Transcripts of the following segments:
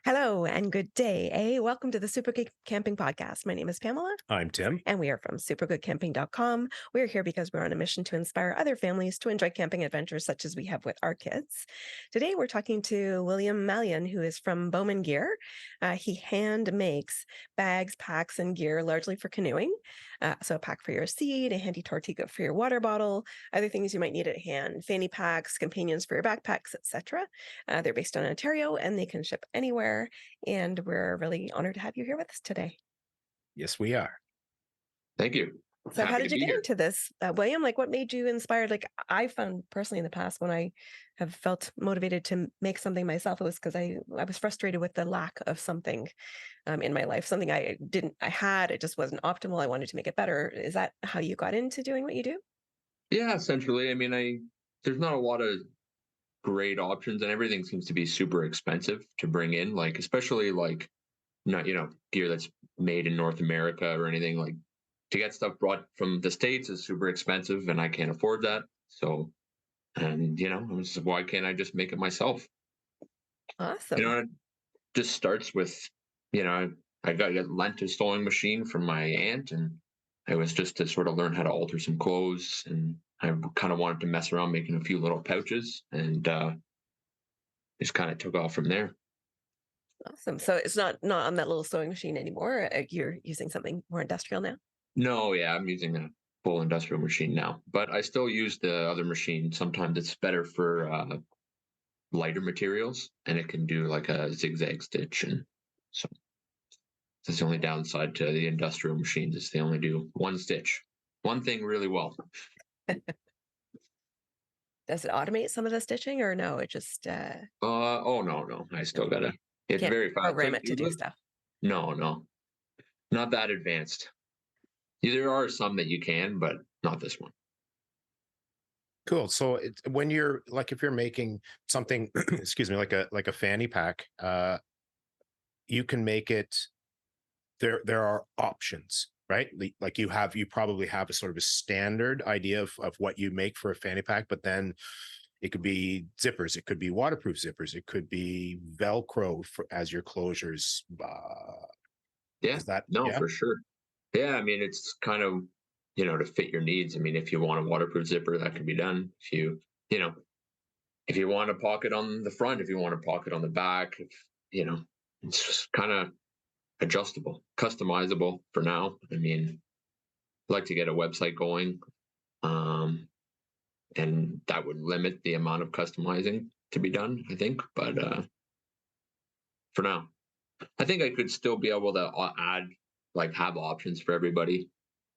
Hello and good day. Welcome to the Super Good Camping Podcast. My name is Pamela, I'm Tim. and we are from supergoodcamping.com. We're here because we're on a mission to inspire other families to enjoy camping adventures such as we have with our kids. Today, we're talking to William Mallion, who is from Bowman Gear. He hand makes bags, packs, and gear largely for canoeing. So, a pack for your seat, a handy tortiga for your water bottle, other things you might need at hand, fanny packs, companions for your backpacks, etc. They're based in Ontario and they can ship anywhere. And we're really honored to have you here with us today. Yes, we are. Thank you. So, how Happy to did you be get here. into this, William? Like, what made you inspired? Like, I found personally in the past when I have felt motivated to make something myself, it was because I was frustrated with the lack of something in my life. Something I had, it just wasn't optimal. I wanted to make it better. Is that how you got into doing what you do? Yeah, essentially. I mean, there's not a lot of great options, and everything seems to be super expensive to bring in. Like, especially like not gear that's made in North America or anything. Like, to get stuff brought from the States is super expensive, and I can't afford that. So, and I was just, why can't I just make it myself? Awesome. It just starts with, you know, I got lent a sewing machine from my aunt, and it was just to sort of learn how to alter some clothes, and I kind of wanted to mess around making a few little pouches, and just kind of took off from there. Awesome. So it's not on that little sewing machine anymore. You're using something more industrial now. No, yeah, I'm using a full industrial machine now, but I still use the other machine. Sometimes it's better for lighter materials, and it can do like a zigzag stitch, and so that's the only downside to the industrial machines is they only do one stitch, one thing really well. Does it automate some of the stitching or no? It just Oh no, no, I still no, gotta. It's can't very fast. program Like it to do stuff. no, no, not that advanced. There are some that you can, but not this one. Cool. So when you're like if you're making something, excuse me, like a fanny pack, you can make it. There are options, right? Like you probably have a sort of a standard idea of what you make for a fanny pack, but then it could be zippers, it could be waterproof zippers, it could be Velcro as your closures. Yeah, Is that no, yeah? for sure. Yeah, I mean, it's kind of to fit your needs. I mean, if you want a waterproof zipper, that can be done. You know, if you want a pocket on the front, if you want a pocket on the back, if, you know, it's just kind of adjustable, customizable for now. I mean, I'd like to get a website going, um, and that would limit the amount of customizing to be done, I think. But for now, I think I could still be able to add, like, have options for everybody.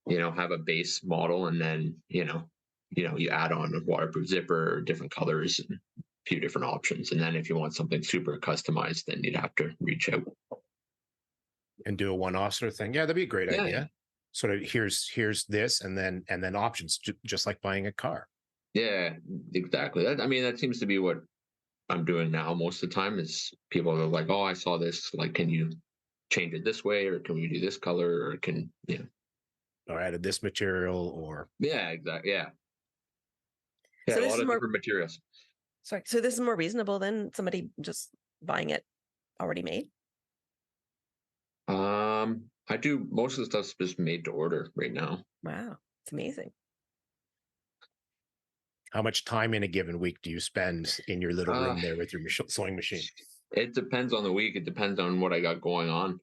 Have a base model, and then you add on a waterproof zipper, different colors, and a few different options. And then if you want something super customized, then you'd have to reach out. And do a one-off sort of thing. Yeah, that'd be a great Yeah, idea. Sort of here's this, and then options, just like buying a car. yeah, exactly. That I mean, that seems to be what I'm doing now most of the time. Is people are like, "Oh, I saw this. Like, can you change it this way, or can we do this color, or can Or added this material, or yeah, exactly, yeah, yeah, So a this lot is of more different materials." sorry. So this is more reasonable than somebody just buying it already made. I do most of the stuff's just made to order right now. Wow, it's amazing. how much time in a given week do you spend in your little Uh, room there with your sewing machine? it depends on the week. It depends on what I got going on.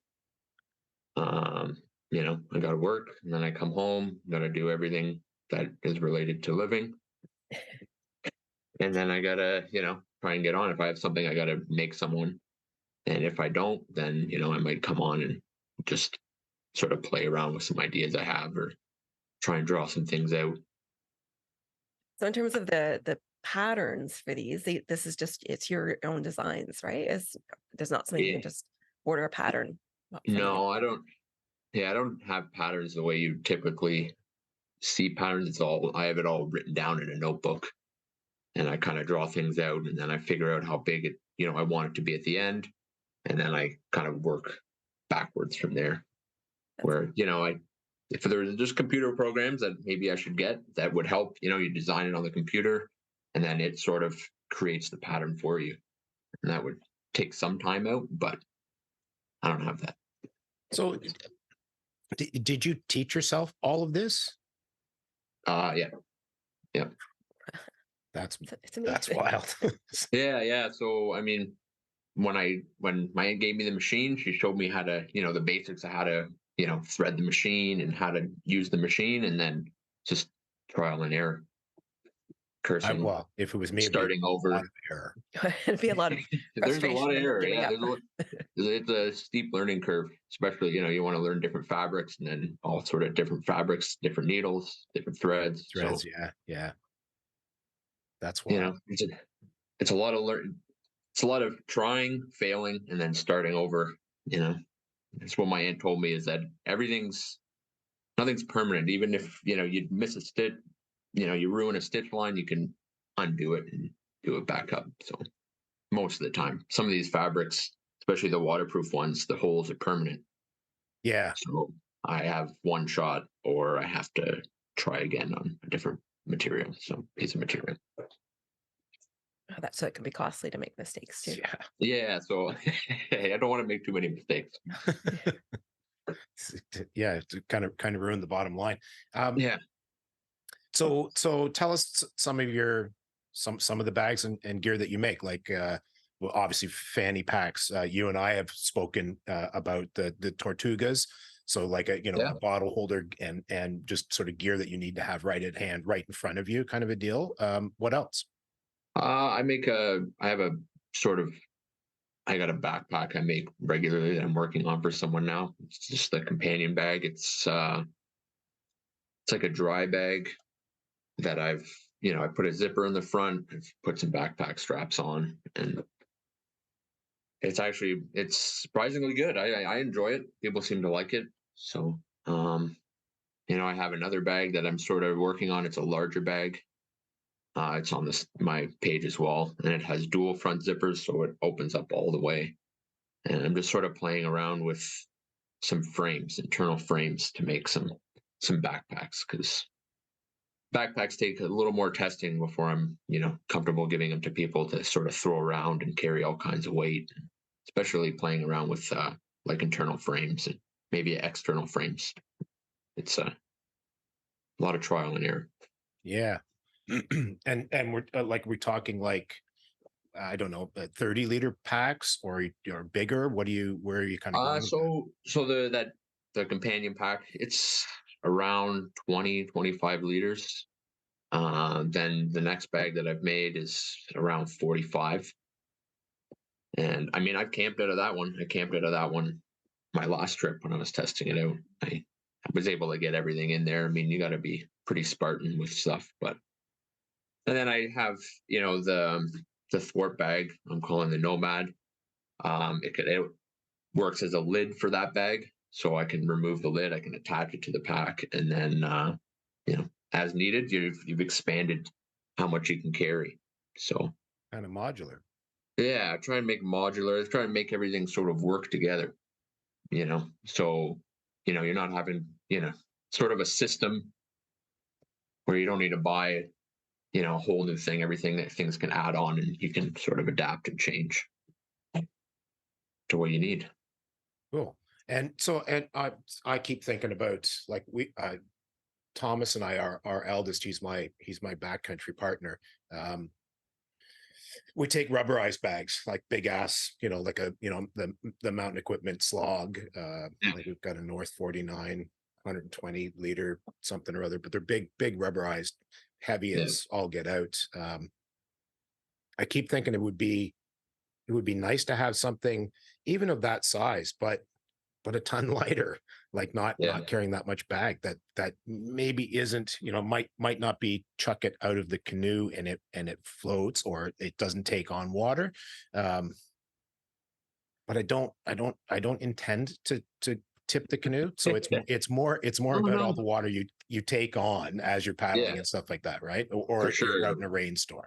Um, I got to work, and then I come home, got to do everything that is related to living, and then I gotta, try and get on. If I have something, I gotta make someone, and if I don't, then I might come on and just sort of play around with some ideas I have, or try and draw some things out. So in terms of the patterns for these, this is just it's your own designs, right? Is there's not something you Yeah. can just order a pattern from you. No, I don't. Yeah, I don't have patterns the way you typically see patterns. It's all I have it all written down in a notebook, and I kind of draw things out, and then I figure out how big I want it to be at the end, and then I kind of work backwards from there. That's Where I if there's just computer programs that maybe I should get that would help, you design it on the computer, and then it sort of creates the pattern for you, and that would take some time out, but I don't have that. So did you teach yourself all of this? Yeah, yeah, That's It's that's amazing. wild. yeah. So I mean, when my aunt gave me the machine, she showed me how to, the basics of how to, thread the machine and how to use the machine, and then just trial and error, cursing, Well, if it was me, it'd be starting a lot over. of error. It'd be a lot of There's a lot frustration of and then error. giving Yeah, up. it's a steep learning curve, especially, you want to learn different fabrics and then all sort of different fabrics, different needles, different threads. Threads, So, yeah, yeah. That's wild. it's a lot of it's a lot of trying, failing, and then starting over. You know, that's what my aunt told me, is that nothing's permanent. Even if you miss a stitch, you ruin a stitch line, you can undo it and do it back up. So most of the time, some of these fabrics, especially the waterproof ones, the holes are permanent. Yeah, So I have one shot, or I have to try again on a different material, so piece of material. So it can be costly to make mistakes too. yeah. Yeah, so I don't want to make too many mistakes. Yeah, to kind of ruin the bottom line. Um, Yeah, so tell us some of some of the bags and gear that you make. Like, well, obviously fanny packs. You and I have spoken about the Tortugas. So like yeah. a bottle holder and just sort of gear that you need to have right at hand, right in front of you, kind of a deal. What else? I have a sort of, I got a backpack I make regularly that I'm working on for someone now. It's just a companion bag. It's like a dry bag that I put a zipper in the front, I've put some backpack straps on, and it's surprisingly good. I enjoy it. People seem to like it. So, I have another bag that I'm sort of working on. It's a larger bag. It's on my page as well, and it has dual front zippers, so it opens up all the way. And I'm just sort of playing around with some frames, internal frames, to make some backpacks, because backpacks take a little more testing before I'm comfortable giving them to people to sort of throw around and carry all kinds of weight, especially playing around with like internal frames and maybe external frames. It's a lot of trial and error. Yeah, and we're talking like I don't know, 30-liter packs or bigger. Where are you kind of going with that? So the companion pack, it's around 20-25 liters. Then the next bag that I've made is around 45. And I mean, I've camped out of that one. I camped out of that one my last trip when I was testing it out. I was able to get everything in there. I mean, you got to be pretty Spartan with stuff, but and then I have the thwart bag. I'm calling the Nomad. It works as a lid for that bag, so I can remove the lid. I can attach it to the pack, and then as needed, you've expanded how much you can carry. So Kind of modular. yeah, try and make modular. Try and make everything sort of work together. So you're not having sort of a system where you don't need to buy a whole new thing. Everything that things can add on, and you can sort of adapt and change to what you need. Cool. And I keep thinking about like Thomas and I, our eldest, he's my backcountry partner. Um, we take rubberized bags, like big ass, like the mountain equipment slog. Yeah. Like we've got a North 49, 120-liter something or other, but they're big rubberized, heavy Yeah. as all get out. I keep thinking it would be nice to have something even of that size, but a ton lighter, like not Yeah. not carrying that much bag. That maybe isn't, might not be chuck it out of the canoe and it floats or it doesn't take on water. Um, but I don't intend to tip the canoe. So it's more Oh about no. all the water you take on as you're paddling Yeah, and stuff like that, right? for Or sure. you're out in a rainstorm.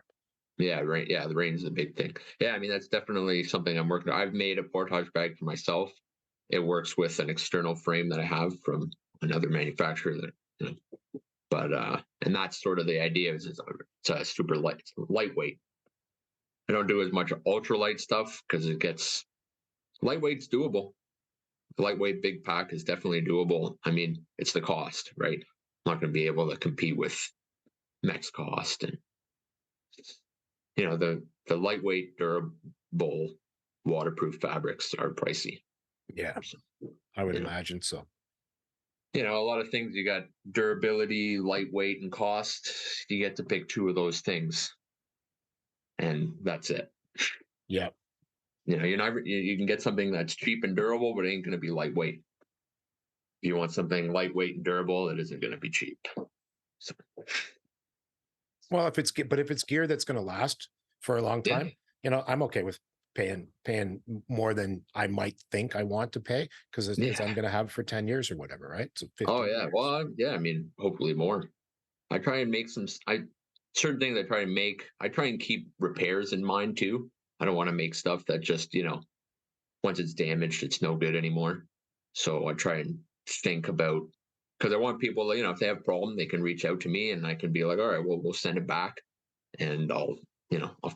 Yeah, right. Yeah, the rain is a big thing. Yeah, I mean that's definitely something I'm working on. I've made a portage bag for myself. It works with an external frame that I have from another manufacturer that you know, but and that's sort of the idea, is it's a super lightweight. I don't do as much ultralight stuff because it gets lightweight's doable. lightweight big pack is definitely doable. I mean, it's the cost, right? I'm not going to be able to compete with Mex cost, and the lightweight, durable, waterproof fabrics are pricey. Yeah, So, I would you know, imagine so. a lot of things, you got durability, lightweight, and cost. You get to pick two of those things, and that's it. Yeah. You can get something that's cheap and durable, but it ain't going to be lightweight. If you want something lightweight and durable, it isn't going to be cheap. So, Well, if it's gear that's going to last for a long yeah, time, I'm okay with paying more than I might think I want to pay because yeah. I'm going to have for 10 years or whatever, right? So Oh 15 yeah. years. Well, yeah. I mean, hopefully more. I try and make certain things I try and make. I try and keep repairs in mind too. I don't want to make stuff that just once it's damaged, it's no good anymore. So I try and think about, because I want people, if they have a problem, they can reach out to me, and I can be like, all right, well, we'll send it back, and I'll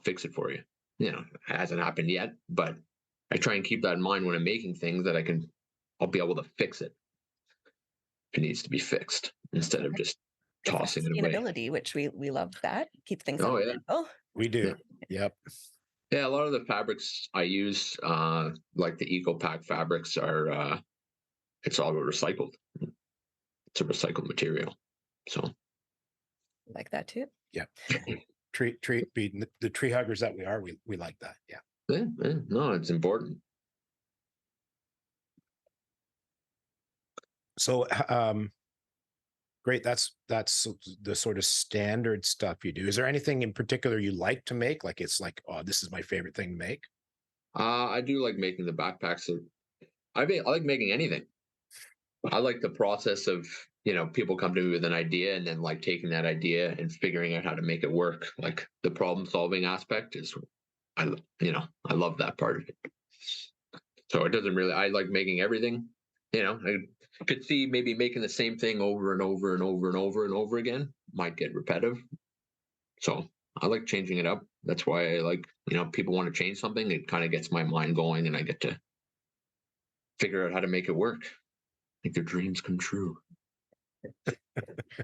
fix it for you. It hasn't happened yet, but I try and keep that in mind when I'm making things, that I'll be able to fix it if it needs to be fixed, instead of Okay. just Good for tossing it away. sustainability, which we love that. Keep things on Oh the yeah, landfill. We yeah, do. Yep. yeah. A lot of the fabrics I use, like the Eco Pack fabrics, are it's all recycled. It's a recycled material. So Like that too. Yeah. Being the tree huggers that we are, we like that. Yeah. yeah, no, it's important. So great. That's the sort of standard stuff you do. Is there anything in particular you like to make? Like it's like, oh, this is my favorite thing to make. I do like making the backpacks. So I like making anything. I like the process of, people come to me with an idea, and then like taking that idea and figuring out how to make it work. Like the problem solving aspect is, I love that part of it. So it doesn't really, I like making everything. I could see maybe making the same thing over and over and over and over and over again might get repetitive. So I like changing it up. That's why I like, people want to change something. It kind of gets my mind going, and I get to figure out how to make it work. Make their dreams come true.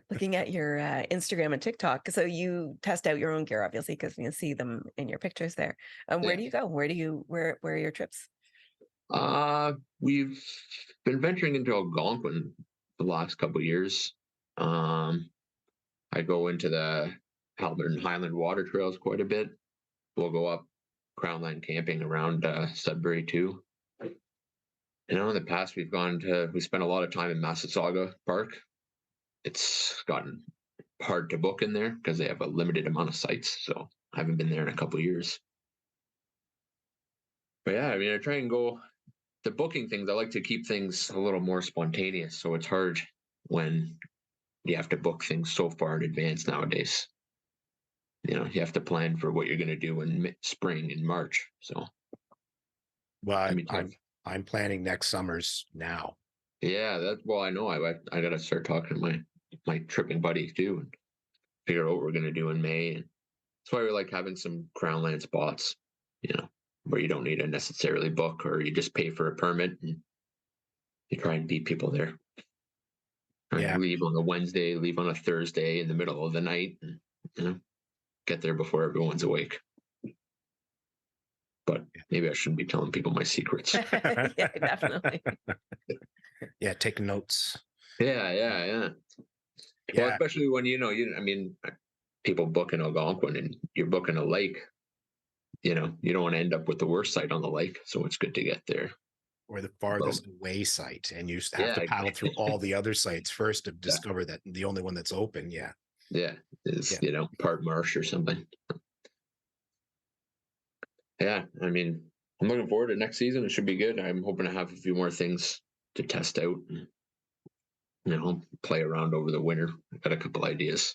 Looking at your Instagram and TikTok, so you test out your own gear, obviously, because you can see them in your pictures there. Where Yeah. do you go? Where are your trips? We've been venturing into Algonquin the last couple of years. Um, I go into the Halbert Highland water trails quite a bit. We'll go up Crownland camping around Sudbury too. In the past, we spent a lot of time in Massasauga Park. It's gotten hard to book in there because they have a limited amount of sites. So I haven't been there in a couple of years. But yeah, I mean, I try and go the booking things. I like to keep things a little more spontaneous. So it's hard when you have to book things so far in advance nowadays. You have to plan for what you're going to do in spring and March. So it Well, can be tough. I'm planning next summer's now. Yeah, well, I know. I got to start talking to my tripping buddies too, and figure out what we're going to do in May. And that's why we like having some Crownland spots, where you don't need to necessarily book, or you just pay for a permit and you try and beat people there. Right? Yeah. Leave on a Wednesday, leave on a Thursday in the middle of the night, and get there before everyone's awake. But maybe I shouldn't be telling people my secrets. Yeah, definitely. Yeah. Taking notes. Yeah. Well, especially when I mean, people book in Algonquin and you're booking a lake. You don't want to end up with the worst site on the lake, so it's good to get there. Or the farthest away site, and you have Yeah, to paddle through all the other sites first to yeah, discover that the only one that's open. Yeah. yeah. Is Yeah. part marsh or something. Yeah, I mean, I'm looking forward to next season. It should be good. I'm hoping to have a few more things to test out and play around over the winter. I've got a couple ideas,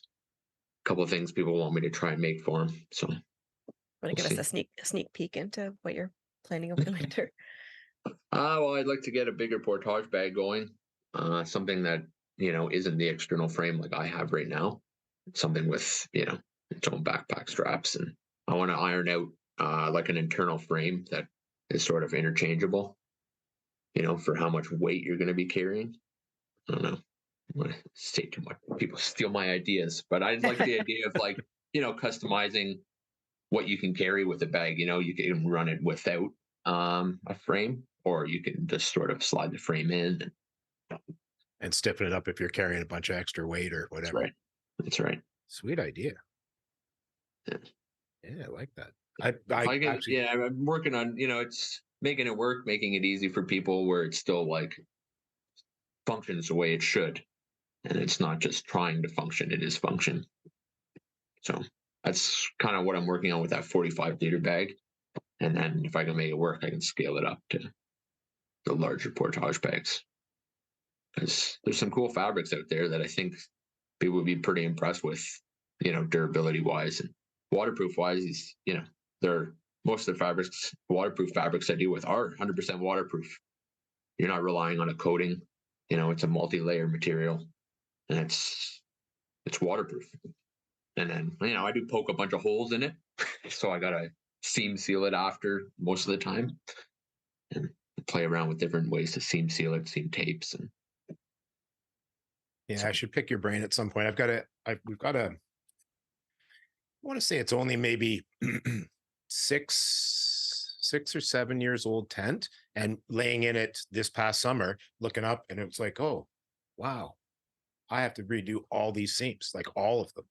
a couple of things people want me to try and make for them. So Want to we'll give us see. a sneak peek into what you're planning over the winter? Well, I'd like to get a bigger portage bag going. Something that isn't the external frame like I have right now. Something with its own backpack straps, and I want to iron out like an internal frame that is sort of interchangeable. for how much weight you're going to be carrying. I don't know. I want to say too much. People steal my ideas, but I like the idea of like, customizing what you can carry with a bag. You can run it without a frame, or you can just sort of slide the frame in. And stiffen it up if you're carrying a bunch of extra weight or That's whatever. right. That's right. Sweet idea. Yeah. Yeah, I like that. I I get, actually, yeah, I'm working on, it's making it work, making it easy for people where it still like functions the way it should. And it's not just trying to function, it is function. So that's kind of what I'm working on with that 45-liter bag. And then if I can make it work, I can scale it up to the larger portage bags. Because there's some cool fabrics out there that I think people would be pretty impressed with, durability wise and waterproof wise. They're most of the fabrics, waterproof fabrics I deal with are 100% waterproof. You're not relying on a coating. It's a multi-layer material, and it's waterproof. And then I do poke a bunch of holes in it, so I gotta seam seal it after most of the time, and play around with different ways to seam seal it, seam tapes, and yeah, so I should pick your brain at some point. We've got a, I want to say it's only maybe 6 or 7 years old tent, and laying in it this past summer, looking up, and it was like, oh, wow, I have to redo all these seams, like all of them,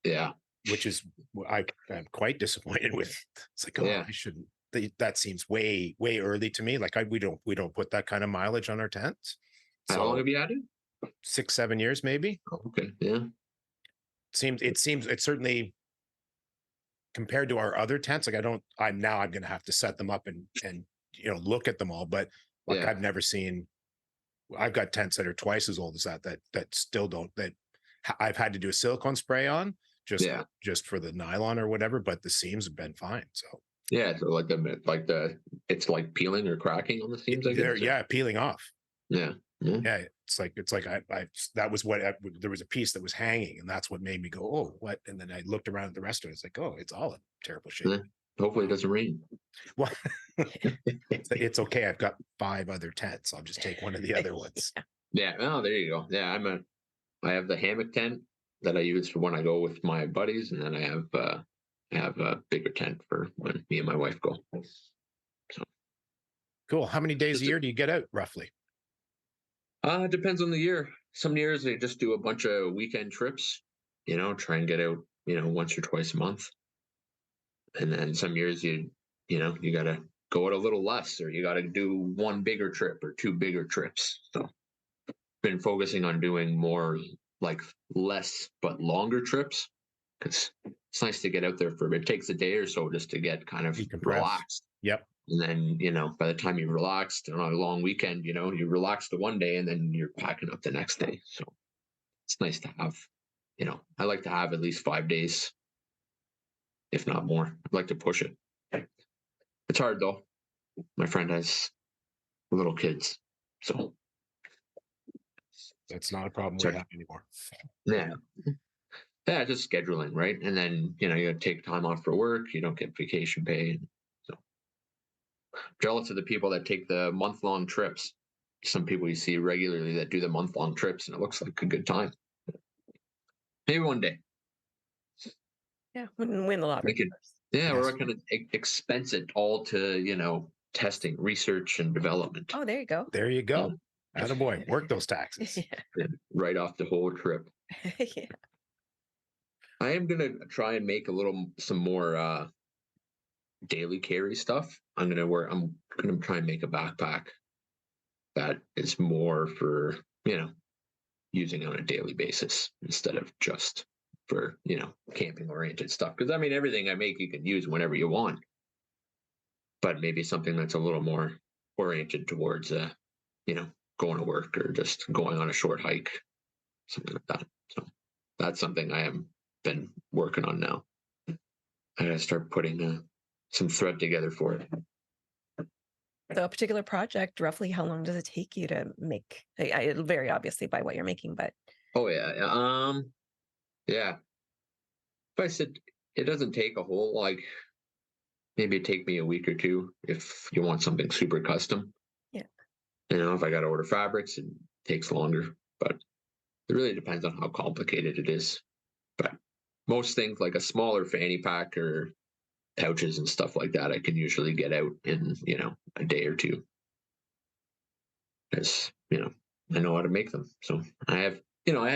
yeah, which is I'm quite disappointed with. It's like, oh, yeah. I shouldn't. That seems way early to me. Like we don't put that kind of mileage on our tents. How long So have you had it? 6 7 years maybe. Oh, okay, yeah, It certainly, compared to our other tents, like I'm gonna have to set them up and look at them all. But like yeah, I've got tents that are twice as old as that still don't, that I've had to do a silicone spray on, just yeah, just for the nylon or whatever, but the seams have been fine. So yeah. So like the it's like peeling or cracking on the seams, I they're, guess. yeah, peeling off. Yeah, yeah, Yeah, it's like I that was there was a piece that was hanging, and that's what made me go, oh, what? And then I looked around at the rest of it. It's like, oh, it's all in terrible shape. yeah. Hopefully it doesn't rain. Well, it's okay. I've got 5 other tents. I'll just take one of the other ones. Yeah. Oh, there you go. Yeah, I have the hammock tent that I use for when I go with my buddies, and then I have a bigger tent for when me and my wife go. So Cool. How many days a just year do you get out roughly? it depends on the year. Some years they just do a bunch of weekend trips, try and get out, once or twice a month. And then some years you gotta go out a little less, or you gotta do one bigger trip or two bigger trips. So been focusing on doing more like less but longer trips, because it's nice to get out there for it takes a day or so just to get kind of Decompress. relaxed. Yep. And then, by the time you've relaxed on a long weekend, you relax the one day and then you're packing up the next day. So it's nice to have, I like to have at least 5 days, if not more. I'd like to push it. It's hard though. My friend has little kids. So That's not a problem we sorry. have anymore. Yeah. Yeah, just scheduling, right? And then, you take time off for work, you don't get vacation pay. So jealous of the people that take the month-long trips. Some people you see regularly that do the month-long trips, and it looks like a good time. Maybe one day Yeah, wouldn't win the lottery we could, first. yeah, Yes. or I can expense it all to, testing, research, and development. Oh, there you go. There you go. Yeah. Attaboy. Work those taxes. Yeah, right off the whole trip. Yeah. I am gonna try and make some more daily carry stuff. I'm gonna try and make a backpack that is more for, using on a daily basis instead of just for, camping oriented stuff. Because I mean, everything I make you can use whenever you want, but maybe something that's a little more oriented towards, you know, going to work or just going on a short hike, something like that. So that's something I am been working on now. I gotta start putting some thread together for it. So a particular project, roughly how long does it take you to make? It'll vary obviously by what you're making, but Oh yeah, yeah. Yeah. If I said it doesn't take a whole like maybe it take me a week or two if you want something super custom. yeah. If I got to order fabrics, it takes longer, but it really depends on how complicated it is. But most things like a smaller fanny pack or pouches and stuff like that, I can usually get out in, a day or two because, I know how to make them. So I had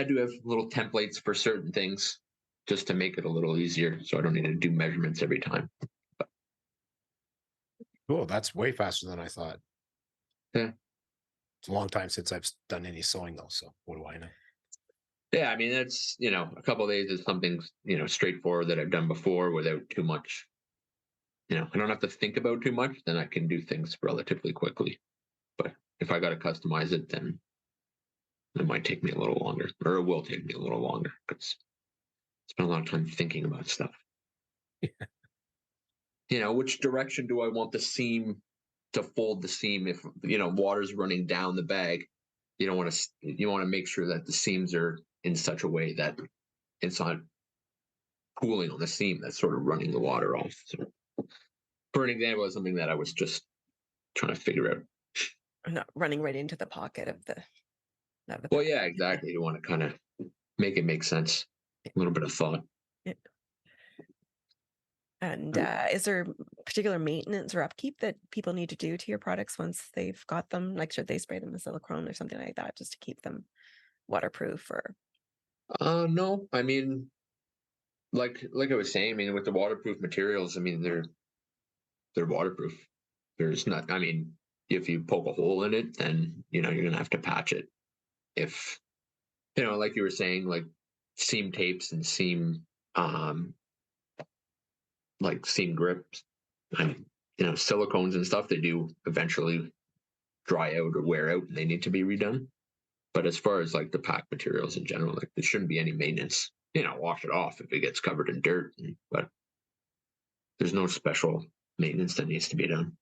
to have little templates for certain things just to make it a little easier. So I don't need to do measurements every time. Cool. That's way faster than I thought. Yeah. It's a long time since I've done any sewing though. So what do I know? Yeah. I mean, that's, a couple of days is something, straightforward that I've done before without too much. I don't have to think about too much, then I can do things relatively quickly. But if I got to customize it, then it might take me a little longer, or it will take me a little longer because I spend a lot of time thinking about stuff. Which direction do I want the seam to fold the seam? If water's running down the bag, you want to make sure that the seams are in such a way that it's not pooling on the seam that's sort of running the water off. So, for an example, of something that I was just trying to figure out. Not running right into the pocket of the Well, yeah, exactly. You want to kind of make it make sense. A little bit of thought. Yeah. And is there particular maintenance or upkeep that people need to do to your products once they've got them? Like, should they spray them with silicone or something like that just to keep them waterproof? Or No, I mean, like I was saying, I mean, with the waterproof materials, I mean, they're waterproof. There's not. I mean, if you poke a hole in it, then you're gonna have to patch it. If like you were saying, like seam tapes and um, seam grips, and silicones and stuff, they do eventually dry out or wear out, and they need to be redone. But as far as like the pack materials in general, like there shouldn't be any maintenance. Wash it off if it gets covered in dirt, but there's no special maintenance that needs to be done.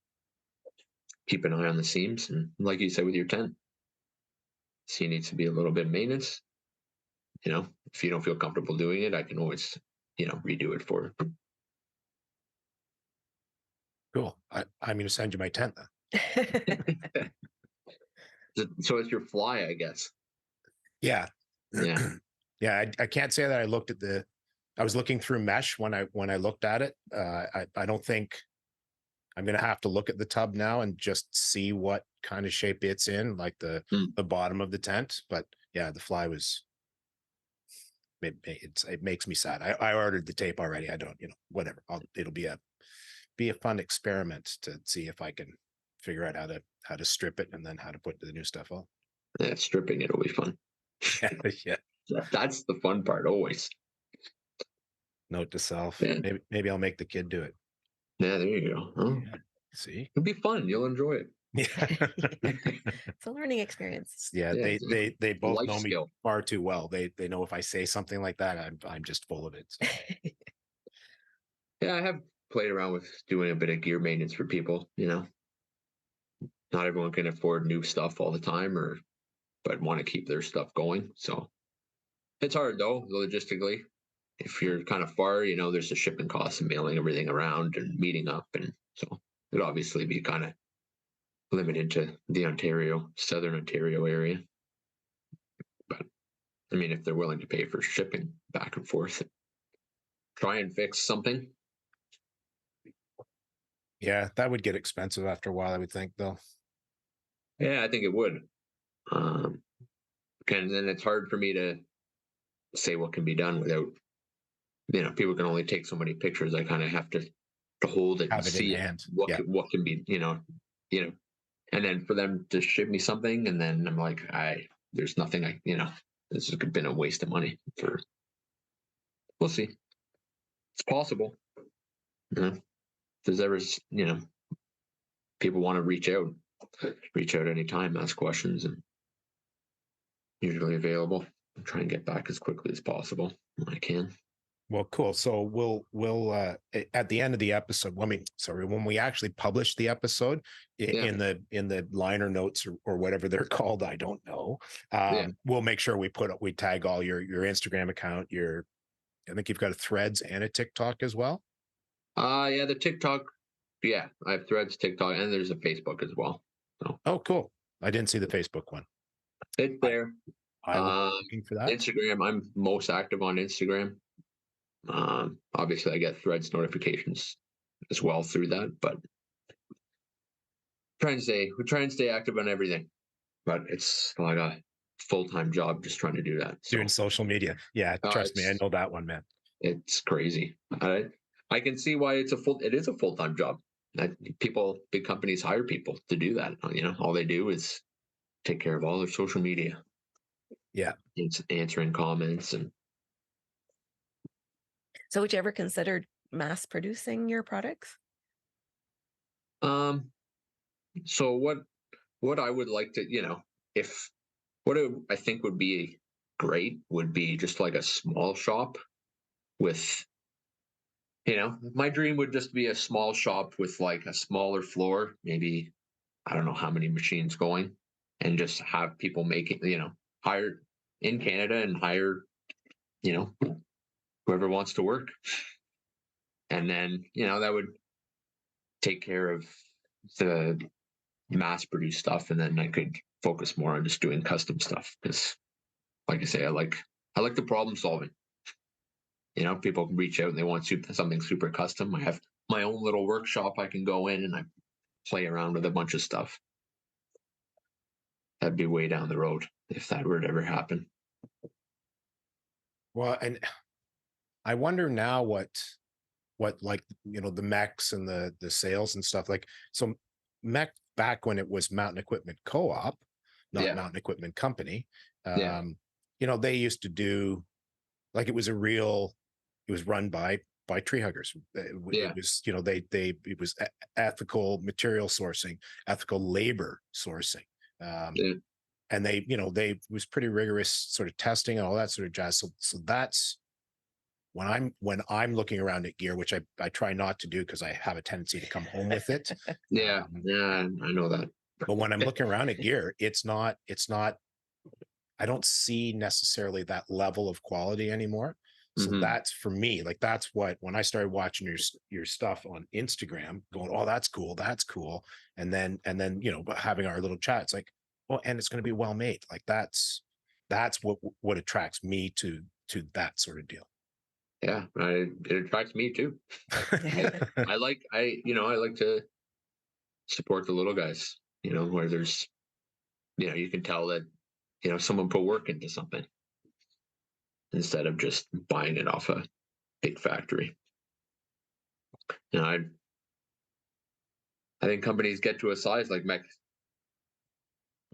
Keep an eye on the seams, and like you said with your tent, seam needs to be a little bit of maintenance. If you don't feel comfortable doing it, I can always redo it for. Cool. I'm going to send you my tent then. So it's your fly, I guess. Yeah. Yeah. Yeah. I can't say that I looked at I was looking through mesh when I looked at it. I don't think I'm going to have to look at the tub now and just see what kind of shape it's in, like the bottom of the tent. But yeah, the fly was, it makes me sad. I ordered the tape already. I don't, whatever. It'll be a fun experiment to see if I can figure out how to strip it and then how to put the new stuff on. Yeah, stripping it'll be fun. Yeah. That's the fun part always. Note to self. Yeah. Maybe I'll make the kid do it. Yeah, there you go. Oh, Yeah. See? it'll be fun. You'll enjoy it. Yeah. it's a learning experience. Yeah, Yeah, they both life know me skill. far too well. They know if I say something like that, I'm just full of it. So. Yeah, I have played around with doing a bit of gear maintenance for people. Not everyone can afford new stuff all the time, but want to keep their stuff going. So it's hard though, logistically. If you're kind of far, there's the shipping costs and mailing everything around and meeting up, and so it'd obviously be kind of limited to the Southern Ontario area. But I mean, if they're willing to pay for shipping back and forth, try and fix something. Yeah, that would get expensive after a while, I would think, though. Yeah, I think it would. And then it's hard for me to say what can be done without, people can only take so many pictures. I kind of have to hold it and Have it in see hand. what can be, and then for them to ship me something, and then I'm like, there's nothing this has been a waste of money we'll see. It's possible. If there's ever, people want to reach out anytime, ask questions, and usually available. I'll try and get back as quickly as possible when I can. Well, cool. So we'll at the end of the episode, when we actually publish the episode in the liner notes or whatever they're called, I don't know. We'll make sure we tag all your Instagram account, I think you've got a Threads and a TikTok as well. The TikTok. Yeah, I have Threads, TikTok, and there's a Facebook as well. So. Oh, cool. I didn't see the Facebook one. It's I there. I will be Um, looking for that. Instagram, I'm most active on Instagram. Obviously, I get Threads notifications as well through that, but we try and stay active on everything. But it's like a full-time job just trying to do that. Doing So social media. Yeah, trust me, I it's know that one, man. it's crazy. I can see why it is a full-time job. Big companies hire people to do that. All they do is take care of all their social media. Yeah. It's answering comments and So would you ever consider mass producing your products? um so what I would like to, if I think would be great would be just like a small shop with, my dream would just be a small shop with like a smaller floor, maybe I don't know how many machines going, and just have people make it, hire in Canada and hire, you know, whoever wants to work. And then, that would take care of the mass produced stuff. And then I could focus more on just doing custom stuff. Because like I say, I like the problem solving. People can reach out and they want something super custom. I have my own little workshop I can go in and I play around with a bunch of stuff. That'd be way down the road if that were to ever happen. Well, and I wonder now what like the mechs and the sales and stuff like. So mech back when it was Mountain Equipment Co-op, not Yeah. Mountain Equipment Company. Yeah. They used to do like it was run by tree huggers. It Yeah. was it was ethical material sourcing, ethical labor sourcing. Um, Yeah. and they was pretty rigorous sort of testing and all that sort of jazz. So that's when I'm looking around at gear, which I try not to do because I have a tendency to come home with it. Yeah. Yeah. I know that. But when I'm looking around at gear, it's not I don't see necessarily that level of quality anymore. So Hmm. that's for me, like that's what when I started watching your stuff on Instagram, going, oh, that's cool. And then having our little chat, it's like, well, and it's going to be well made. Like that's what attracts me to that sort of deal. Yeah. It attracts me too. I like to support the little guys, where there's, you can tell that, someone put work into something instead of just buying it off a big factory. You know, I, I think companies get to a size like Mech.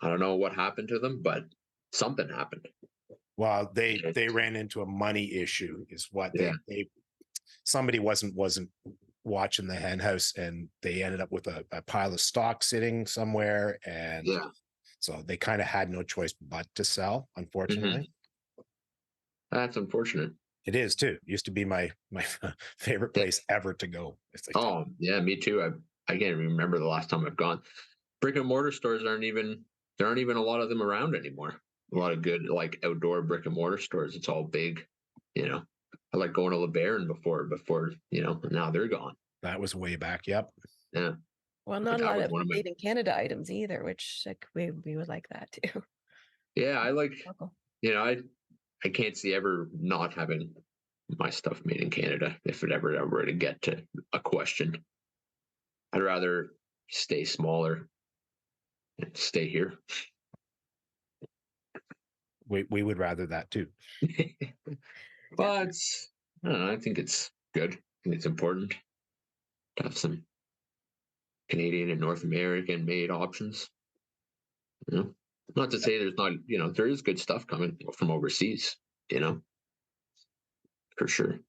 I don't know what happened to them, but something happened. Well, they It, ran into a money issue, is what yeah. they somebody wasn't watching the hen house, and they ended up with a pile of stock sitting somewhere, and Yeah. so they kind of had no choice but to sell. Hmm. Unfortunately, That's unfortunate. it is too. Used to be my favorite Yeah. place ever to go. It's like, Oh, yeah, me too. I can't remember the last time I've gone. Brick and mortar stores there aren't even a lot of them around anymore. A lot of good like outdoor brick and mortar stores. It's all big, you know. I like going to LeBaron before, now they're gone. that was way back. Yep. Yeah. Well, But not a that lot was of one of my made in Canada items either, which like we would like that too. yeah, I like Local. I can't see ever not having my stuff made in Canada if it ever were to get to a question. I'd rather stay smaller and stay here. We would rather that too. But I don't know, I think it's good. I think it's important to have some Canadian and North American made options. You know, not to say there's not, there is good stuff coming from overseas. You know, for sure.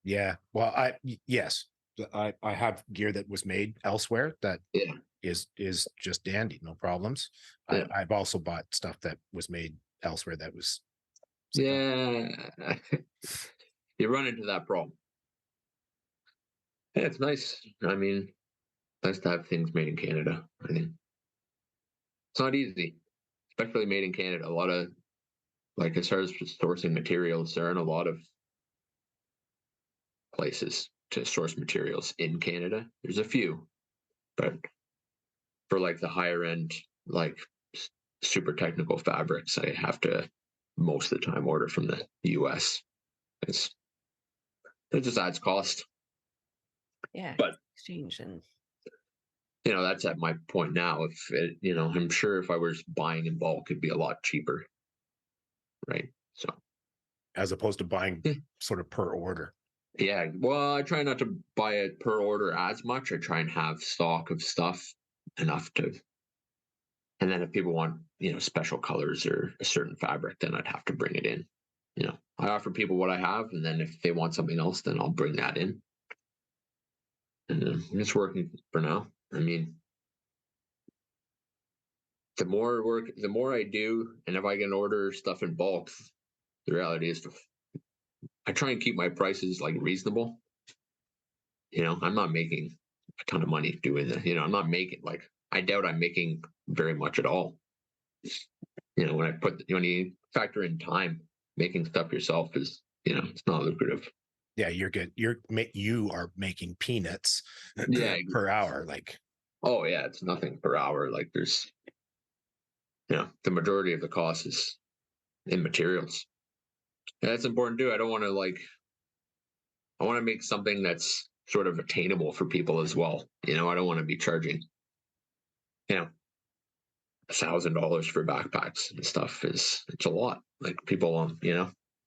Yeah. Well, yes, I have gear that was made elsewhere that Yeah, is just dandy, no problems. yeah, I've also bought stuff that was made elsewhere that was it's like, yeah. You run into that problem. Yeah, it's nice. I mean, nice to have things made in Canada. I think it's not easy, especially made in Canada. A lot of like as far as sourcing materials, there aren't a lot of places to source materials in Canada. There's a few, but for like the higher end, like super technical fabrics, I have to most of the time order from the US. It's it just adds cost. Yeah. But Exchange and that's at my point now. If it, I'm sure if I was buying in bulk, it'd be a lot cheaper, right? So As opposed to buying sort of per order. yeah, well, I try not to buy it per order as much. I try and have stock of stuff enough to, and then if people want, special colors or a certain fabric, then I'd have to bring it in. I offer people what I have, and then if they want something else, then I'll bring that in. And it's working for now. I mean, the more I do, and if I can order stuff in bulk, the reality is I try and keep my prices like reasonable. I'm not making a ton of money doing that. I'm not making like I doubt I'm making very much at all. When you factor in time, making stuff yourself is it's not lucrative. Yeah, you're good. You are making peanuts Yeah. per hour. Like, Oh yeah, it's nothing per hour. Like there's the majority of the cost is in materials. And that's important too. I don't want to I want to make something that's sort of attainable for people as well. I don't want to be charging, you know, $1,000 for backpacks and stuff. It's a lot. Like people,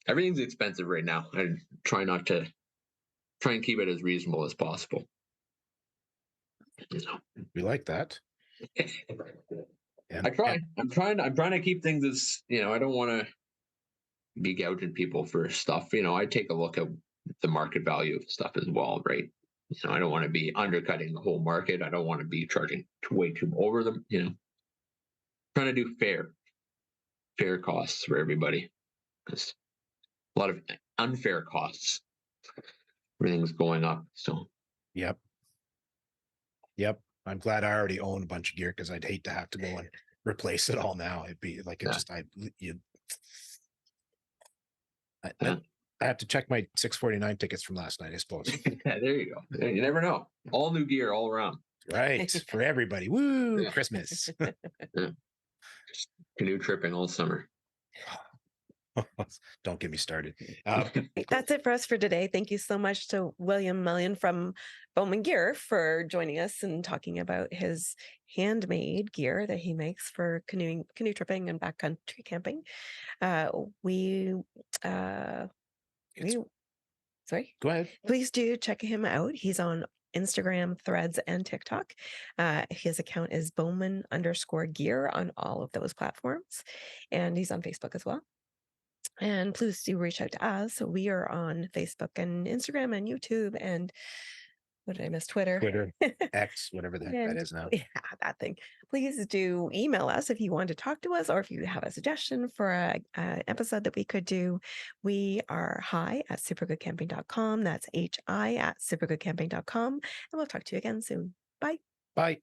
everything's expensive right now. I try and keep it as reasonable as possible. we like that. I try. I'm trying to keep things as I don't want to be gouging people for stuff. I take a look at the market value of stuff as well, right? I don't want to be undercutting the whole market. I don't want to be charging way too over them. Trying to do fair costs for everybody. There's a lot of unfair costs. Everything's going up. So Yep. I'm glad I already own a bunch of gear because I'd hate to have to go and replace it all now. It'd be like it yeah. just I Yeah. have to check my 649 tickets from last night, I suppose. Yeah, there you go. You never know. All new gear all around. Right. For everybody. Woo! Yeah. Christmas. Yeah. Canoe tripping all summer. Don't get me started. That's it for us for today. Thank you so much to William Mullion from Bowman Gear for joining us and talking about his handmade gear that he makes for canoe tripping and backcountry camping. Sorry. Go ahead. Please do check him out. He's on Instagram, Threads, and TikTok. His account is Bowman_gear on all of those platforms. And he's on Facebook as well. And please do reach out to us. We are on Facebook and Instagram and YouTube and what did I miss? Twitter, X, whatever the heck that is now. Yeah, that thing. Please do email us if you want to talk to us or if you have a suggestion for an episode that we could do. We are hi@supergoodcamping.com. That's hi@supergoodcamping.com. And we'll talk to you again soon. Bye. Bye.